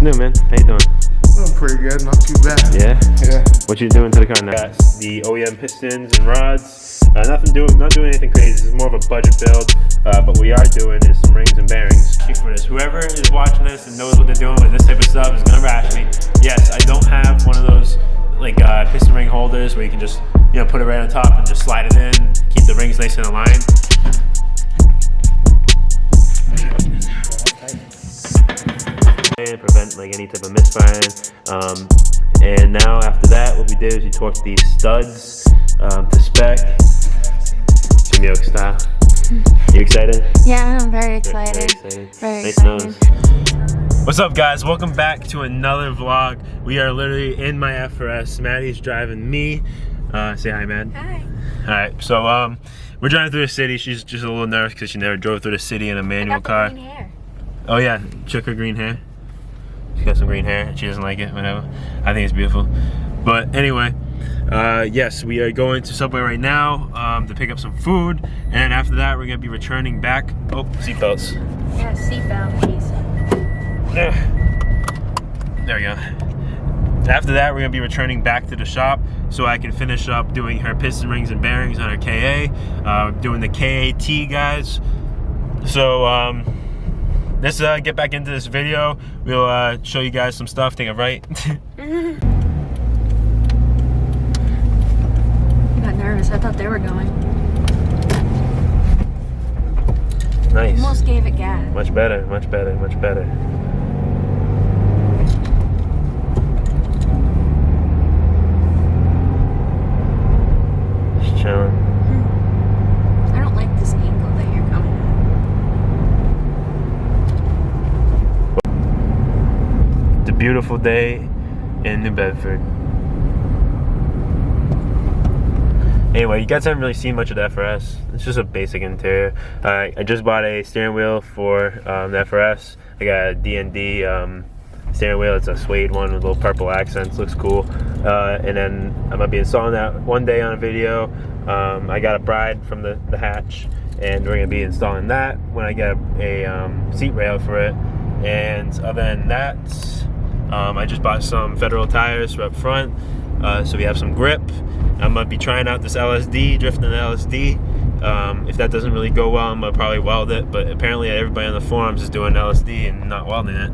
new, man? How you doing? Doing pretty good, not too bad. Yeah? Yeah. What you doing to the car now? Got the OEM pistons and rods. Not doing anything crazy. This is more of a budget build. But what we are doing is some rings and bearings. For this, whoever is watching this and knows what they're doing with this type of stuff is gonna rash me. Yes, I don't have one of those like piston ring holders where you can just put it right on top and just slide it in, keep the rings nice and aligned. And prevent like any type of misfiring. And now after that, what we did is we torqued these studs to spec, Jim Yoke style. You excited? Yeah, I'm very excited. Very excited. What's up, guys? Welcome back to another vlog. We are literally in my FRS. Maddie's driving me. Say hi, Mad. Hi. All right, so we're driving through the city. She's just a little nervous because she never drove through the city in a manual car. Green hair. Oh yeah, check her green hair. She got some green hair. She doesn't like it, whatever. I think it's beautiful. But anyway, yes, we are going to Subway right now to pick up some food. And after that, we're gonna be returning back. Oh, seatbelts. Yeah, seatbelt, please. There we go. After that, we're gonna be returning back to the shop so I can finish up doing her piston rings and bearings on her KA, doing the KAT, guys. So let's get back into this video. We'll show you guys some stuff. Take a right. I got nervous. I thought they were going. Nice. Almost gave it gas. Much better, much better, much better. Just chilling. I don't like this angle that you're coming at. It's a beautiful day in New Bedford. Anyway, you guys haven't really seen much of the FRS. It's just a basic interior. I just bought a steering wheel for the FRS. I got a D&D steering wheel. It's a suede one with little purple accents. Looks cool. And then I'm gonna be installing that one day on a video. I got a bride from the hatch, and we're gonna be installing that when I get a seat rail for it. And other than that, I just bought some Federal tires for up front, so we have some grip. I'm gonna be trying out this LSD, drifting the LSD. If that doesn't really go well, I'm gonna probably weld it, but apparently everybody on the forums is doing LSD and not welding it.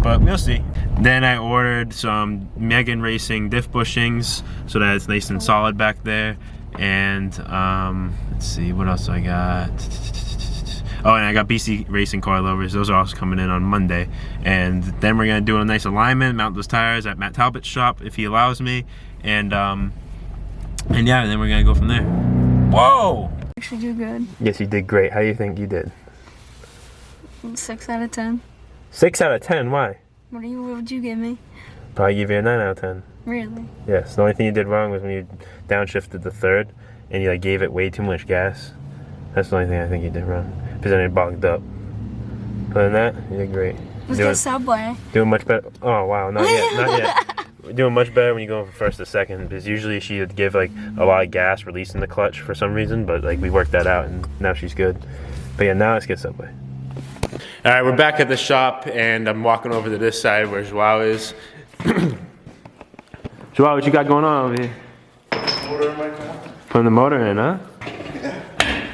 But we'll see. Then I ordered some Megan Racing diff bushings so that it's nice and solid back there. And let's see, what else I got? Oh, and I got BC Racing coilovers. Those are also coming in on Monday. And then we're gonna do a nice alignment, mount those tires at Matt Talbot's shop if he allows me. And yeah, and then we're gonna go from there. Whoa! Actually do good. Yes, you did great. How do you think you did? 6 out of 10. 6 out of 10, why? What would you give me? Probably give you a 9 out of 10. Really? Yes, the only thing you did wrong was when you downshifted the third and you like gave it way too much gas. That's the only thing I think you did wrong. Because then it bogged up. Other than that, you did great. Let's get Subway. Doing much better. Oh wow, not yet, not yet. Doing much better when you go from first to second, because usually she would give like a lot of gas releasing the clutch for some reason, but like we worked that out and now she's good. But yeah, now let's get Subway. All right, we're back at the shop and I'm walking over to this side where Joao is. Joao, what you got going on over here? Motor in my car. Putting the motor in, huh? Yeah.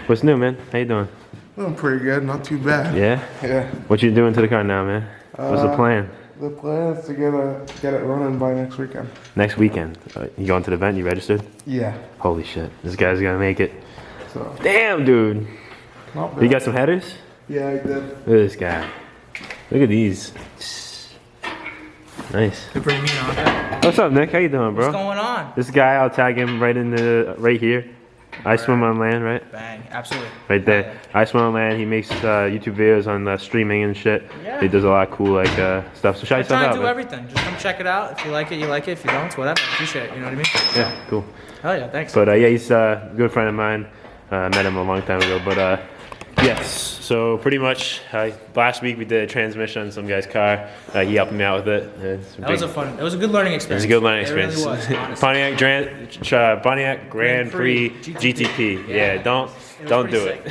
What's new, man? How you doing? Doing pretty good, not too bad. Yeah? Yeah. What you doing to the car now, man? What's the plan? The plan is to get it running by next weekend. Next weekend. You going to the event? You registered? Yeah. Holy shit. This guy's gonna make it. So. Damn, dude. Not bad. You got some headers? Yeah, I did. Look at this guy. Look at these. Nice. You're pretty mean on that. What's up, Nick? How you doing, bro? What's going on? This guy, I'll tag him right here. I swim on land, right? Bang, absolutely. Right there. I swim on land. He makes YouTube videos on streaming and shit. Yeah. He does a lot of cool like stuff. So shout I yourself try out, to do man. everything. Just come check it out. If you like it, you like it. If you don't, it's whatever. I appreciate it. You know what I mean? Yeah, cool. Hell yeah, thanks. But yeah, he's a good friend of mine. I met him a long time ago. But yes, so pretty much last week we did a transmission on some guy's car. He helped me out with it. That was it was a good learning experience. It was a good learning experience. It really was, honestly. Pontiac Grand Prix GTP. Yeah, don't do it.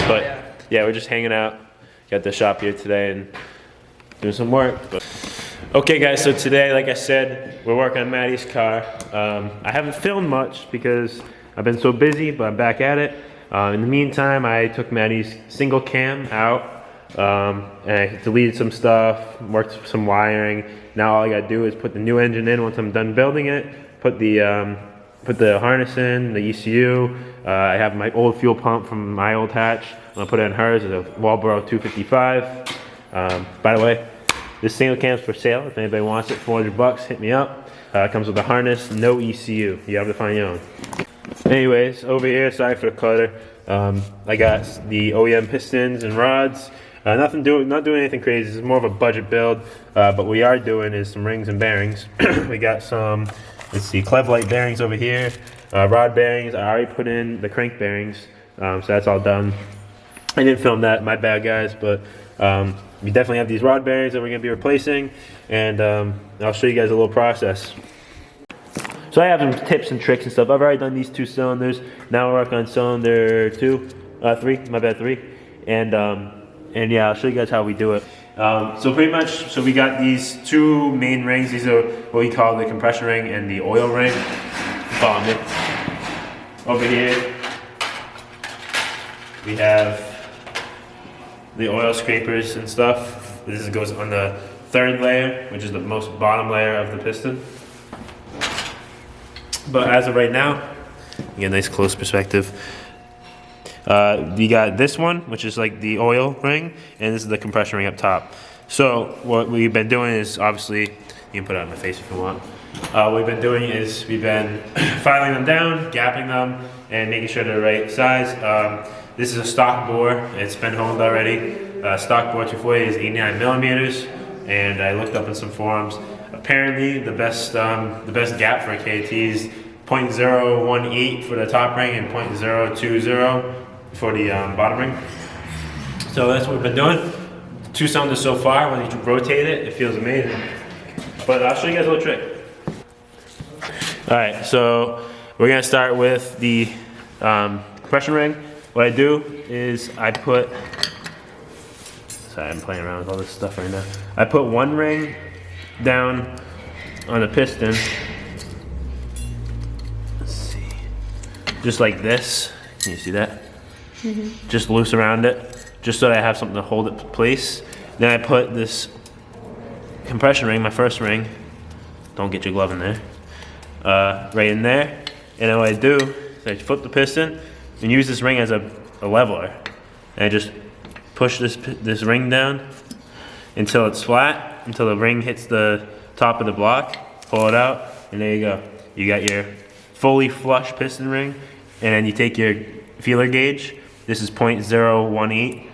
But yeah, we're just hanging out. Got the shop here today, and doing some work. But. Okay guys, so today, like I said, we're working on Maddie's car. I haven't filmed much because I've been so busy, but I'm back at it. In the meantime, I took Maddie's single cam out, and I deleted some stuff, worked some wiring. Now all I gotta do is put the new engine in once I'm done building it, put the harness in, the ECU. I have my old fuel pump from my old hatch. I'm gonna put it in hers. It's a Walboro 255. By the way, this single cam's for sale. If anybody wants it, 400 bucks, hit me up. It comes with a harness, no ECU. You have to find your own. Anyways, over here, sorry for the clutter. I got the OEM pistons and rods. Not doing anything crazy. It's more of a budget build. But what we are doing is some rings and bearings. We got some, let's see, Clevlite bearings over here. Rod bearings. I already put in the crank bearings, so that's all done. I didn't film that, my bad guys, but we definitely have these rod bearings that we're going to be replacing, and I'll show you guys a little process. So I have some tips and tricks and stuff. I've already done these 2 cylinders. Now we're working on cylinder 3, and yeah, I'll show you guys how we do it. So pretty much, so we got these 2 main rings. These are what we call the compression ring and the oil ring. Follow me. Over here, we have the oil scrapers and stuff. This goes on the 3rd layer, which is the most bottom layer of the piston. But as of right now, you get a nice close perspective. We got this one, which is like the oil ring, and this is the compression ring up top. So what we've been doing is, obviously, you can put it on my face if you want. What we've been doing is we've been filing them down, gapping them, and making sure they're the right size. This is a stock bore. It's been honed already. Stock bore 240 is 89 millimeters, and I looked up in some forums. Apparently, the best gap for a KT is 0.018 for the top ring and 0.020 for the bottom ring. So that's what we've been doing. 2 cylinders so far. When you rotate it, it feels amazing. But I'll show you guys a little trick. All right, so we're gonna start with the compression ring. What I do is I put, sorry, I'm playing around with all this stuff right now. I put 1 ring down on a piston. Let's see, just like this. Can you see that? Mm-hmm. Just loose around it, just so that I have something to hold it in place. Then I put this compression ring, my first ring, don't get your glove in there, right in there. And then what I do is I flip the piston and use this ring as a leveler. And I just push this ring down until it's flat, until the ring hits the top of the block, pull it out, and there you go. You got your fully flush piston ring, and then you take your feeler gauge. This is 0.018,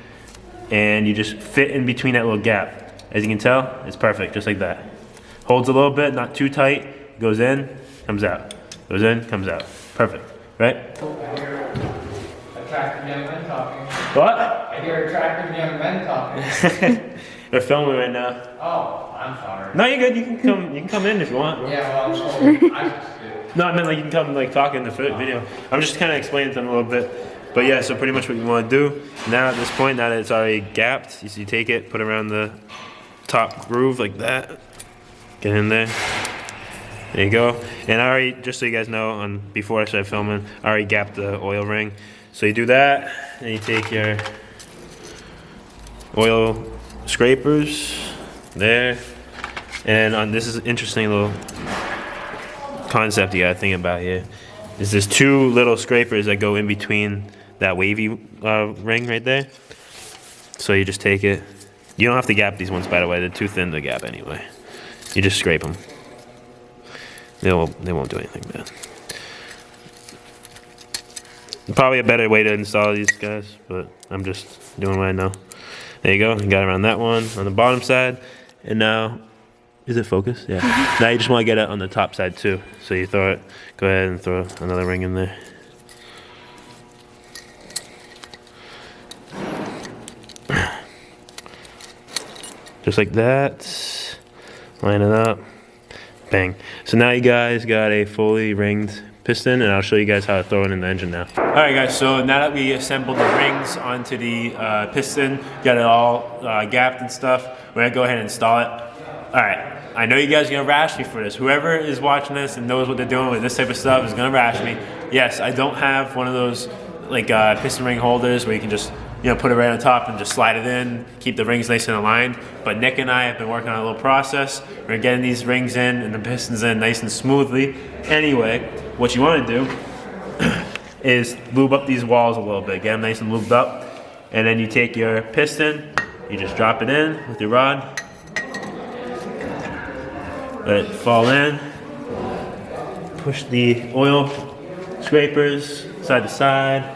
and you just fit in between that little gap. As you can tell, it's perfect, just like that. Holds a little bit, not too tight, goes in, comes out. Goes in, comes out. Perfect, right? Attractive young men talking. What? I hear attractive young men talking. They're filming right now. Oh, I'm sorry. No, you're good. You can come in if you want. Yeah, well, I'm just good. No, I meant like you can come like talk in the video. I'm just kind of explaining to them a little bit. But yeah, so pretty much what you want to do now at this point, now that it's already gapped, you take it, put it around the top groove like that. Get in there. There you go. And I already, just so you guys know, before I started filming, I already gapped the oil ring. So you do that, and you take your oil scrapers there, and this is an interesting little concept you gotta think about here. Is there's 2 little scrapers that go in between that wavy ring right there. So you just take it. You don't have to gap these ones, by the way. They're too thin to gap anyway. You just scrape them. They won't do anything bad. Probably a better way to install these guys, but I'm just doing what I know. There you go. You got around that one on the bottom side, and now, is it focused? Yeah. Now you just want to get it on the top side too. So you throw it. Go ahead and throw another ring in there. Just like that. Line it up. Bang. So now you guys got a fully ringed piston, and I'll show you guys how to throw it in the engine now. All right, guys, so now that we assembled the rings onto the piston, got it all gapped and stuff, we're gonna go ahead and install it. All right, I know you guys are gonna rash me for this. Whoever is watching this and knows what they're doing with this type of stuff is gonna rash me. Yes, I don't have one of those like piston ring holders where you can just put it right on top and just slide it in, keep the rings nice and aligned. But Nick and I have been working on a little process. We're getting these rings in and the pistons in nice and smoothly. Anyway, what you want to do is lube up these walls a little bit, get them nice and lubed up, and then you take your piston, you just drop it in with your rod, let it fall in, push the oil scrapers side to side.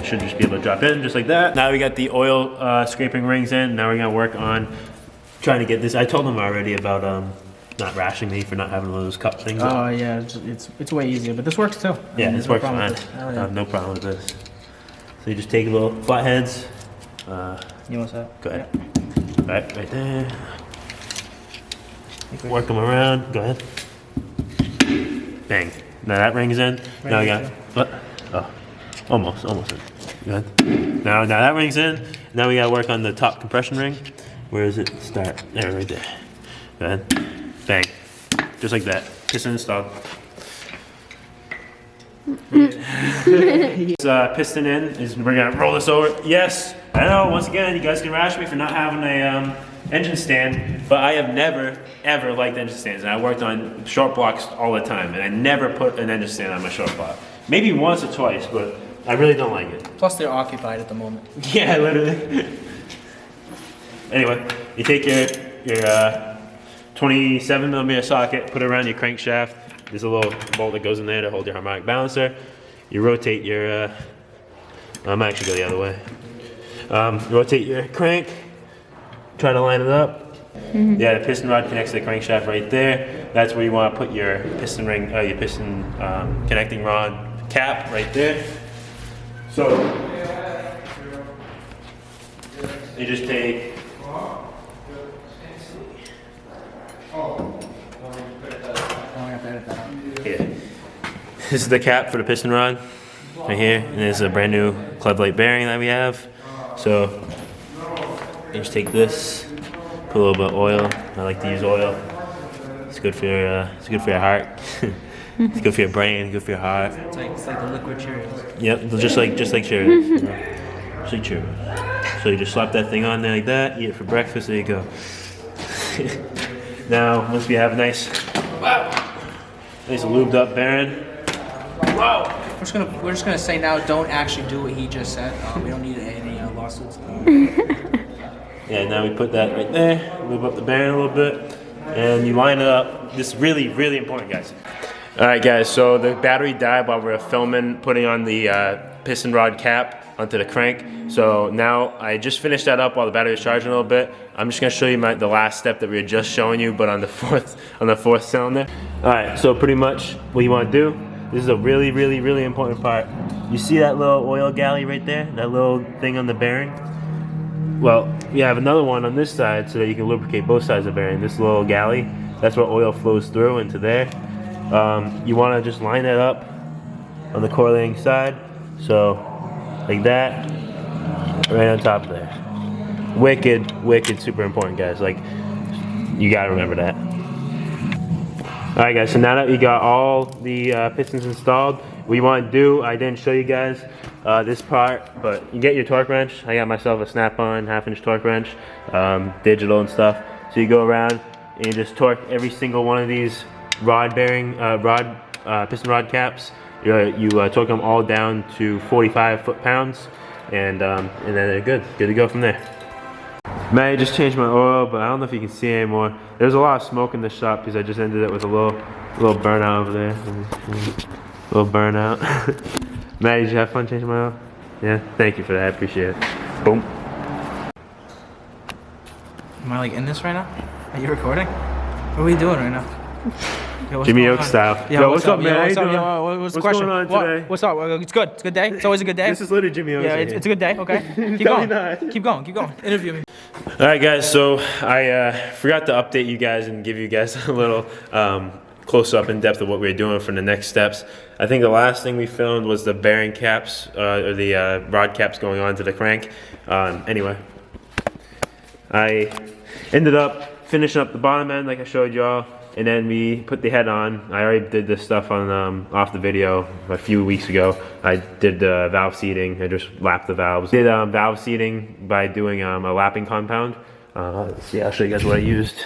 Should just be able to drop in just like that. Now we got the oil scraping rings in. Now we're gonna work on trying to get this. I told them already about not rashing me for not having one of those cup things. Oh yeah, it's way easier, but this works too. Yeah, this works fine. I have no problem with this. So you just take little flatheads. You want that? Go ahead. Right there. Work them around. Go ahead. Bang. Now that ring's in. Now we got what? Oh, almost in. Good. Now that ring's in. Now we gotta work on the top compression ring. Where does it start? There, right there. Go ahead. Bang. Just like that. Piston installed. This piston in is we're gonna roll this over. Yes, I know. Once again, you guys can rash me for not having a engine stand, but I have never ever liked engine stands. And I worked on short blocks all the time, and I never put an engine stand on my short block. Maybe once or twice, but I really don't like it. Plus, they're occupied at the moment. Yeah, literally. Anyway, you take your 27mm socket, put it around your crankshaft. There's a little bolt that goes in there to hold your harmonic balancer. You rotate your, I might actually go the other way. Rotate your crank, try to line it up. Mm-hmm. Yeah, the piston rod connects to the crankshaft right there. That's where you want to put your piston ring, your piston connecting rod cap right there. So you just take. Yeah. This is the cap for the piston rod right here, and there's a brand new club light bearing that we have. So you just take this, put a little bit of oil. I like to use oil. It's good for your heart. It's good for your brain, good for your heart. It's like the liquid Cheerios. Yep, just like Cheerios. Just like Cheerios. So you just slap that thing on there like that, eat it for breakfast, there you go. Now, once we have a nice lubed up bearing. Wow. We're just gonna say now, don't actually do what he just said. We don't need any lawsuits. Yeah, now we put that right there, lube up the bearing a little bit, and you line it up. This is really, really important, guys. All right, guys, so the battery died while we were filming, putting on the piston rod cap onto the crank. So now I just finished that up while the battery was charging a little bit. I'm just gonna show you the last step that we were just showing you, but on the fourth cylinder. All right, so pretty much what you wanna do, this is a really, really, really important part. You see that little oil galley right there? That little thing on the bearing? Well, we have another one on this side so that you can lubricate both sides of the bearing. This little galley, that's where oil flows through into there. You want to just line that up on the coiling side, so like that, right on top of there. Wicked, super important, guys. Like, you gotta remember that. All right, guys. So now that we got all the pistons installed, what you want to do, I didn't show you guys this part, but you get your torque wrench. I got myself a Snap-on 1/2-inch torque wrench, digital and stuff. So you go around and you just torque every single one of these piston rod caps. You torque them all down to 45 foot-pounds, and then they're good to go from there. Maddie just changed my oil, but I don't know if you can see anymore. There's a lot of smoke in the shop because I just ended it with a little burnout over there. A little burnout. Maddie, did you have fun changing my oil? Yeah, thank you for that. I appreciate it. Boom. Am I like in this right now? Are you recording? What are we doing right now? Yo, Jimmy Oak style. Yeah, Yo, what's up, man? Yo, How you doing? Yo, what's the question? Going on today? What's up? It's good. It's a good day. It's always a good day. This is literally Jimmy Oak. Yeah, it's a good day. Okay. Keep going. Keep going. Keep going. Interview me. All right, guys. So I forgot to update you guys and give you guys a little close up in depth of what we were doing for the next steps. I think the last thing we filmed was the bearing caps, or the rod caps going onto the crank. Anyway, I ended up finishing up the bottom end like I showed y'all, and then we put the head on. I already did this stuff on off the video a few weeks ago. I did the valve seating. I just lapped the valves. Did valve seating by doing a lapping compound. Let's see, I'll show you guys what I used.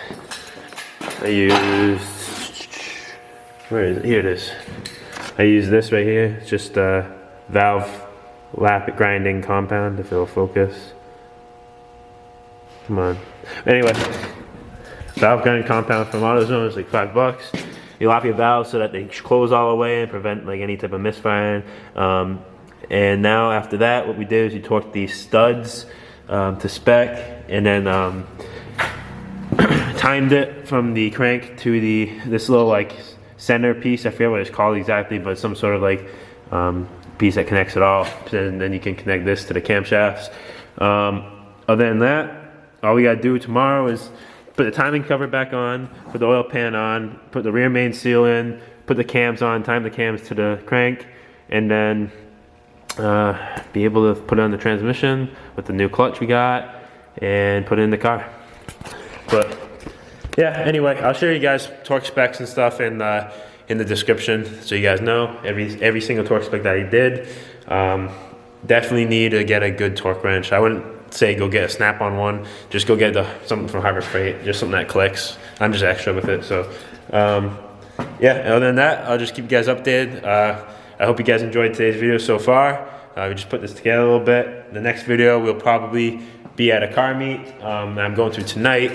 Where is it? Here it is. I use this right here. It's just a valve lap grinding compound, if it'll focus. Come on. Anyway, valve grinding compound from AutoZone is like $5. You lap your valves so that they close all the way and prevent like any type of misfiring. And now after that, what we did is we torqued these studs to spec, and then timed it from the crank to this little like center piece. I forget what it's called exactly, but some sort of like piece that connects it all. And then you can connect this to the camshafts. Other than that, all we gotta do tomorrow is put the timing cover back on, put the oil pan on, put the rear main seal in, put the cams on, time the cams to the crank, and then be able to put on the transmission with the new clutch we got and put it in the car. But yeah, anyway, I'll show you guys torque specs and stuff in the description, so you guys know every single torque spec that he did. Definitely need to get a good torque wrench. I wouldn't say go get a snap-on one. Just go get something from Harbor Freight, just something that clicks. I'm just extra with it. So yeah, other than that, I'll just keep you guys updated. I hope you guys enjoyed today's video so far. We just put this together a little bit. The next video will probably be at a car meet I'm going to tonight.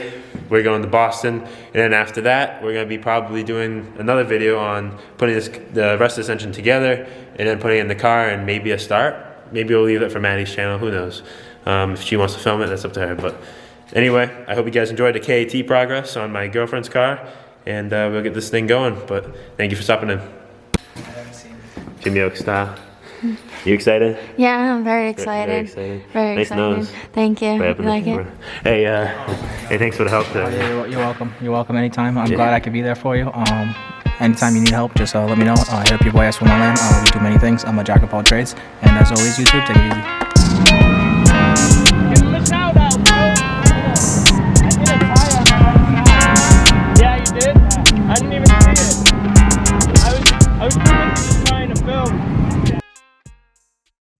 We're going to Boston, and then after that we're going to be probably doing another video on putting the rest of this engine together and then putting it in the car and maybe a start. Maybe we'll leave it for Maddie's channel, who knows. If she wants to film it, that's up to her. But anyway, I hope you guys enjoyed the KAT progress on my girlfriend's car, and we'll get this thing going. But thank you for stopping in. Jimmy Oak style. You excited? Yeah, I'm very excited. Very excited. Very nice excited. nose. Thank you. Right up You in the like it? camera. Hey, thanks for the help today. You're welcome. You're welcome anytime. I'm glad I could be there for you. Anytime you need help, just let me know. Hit up your boy S1 Land. We do many things. I'm a jack of all trades. And as always, YouTube, take it easy.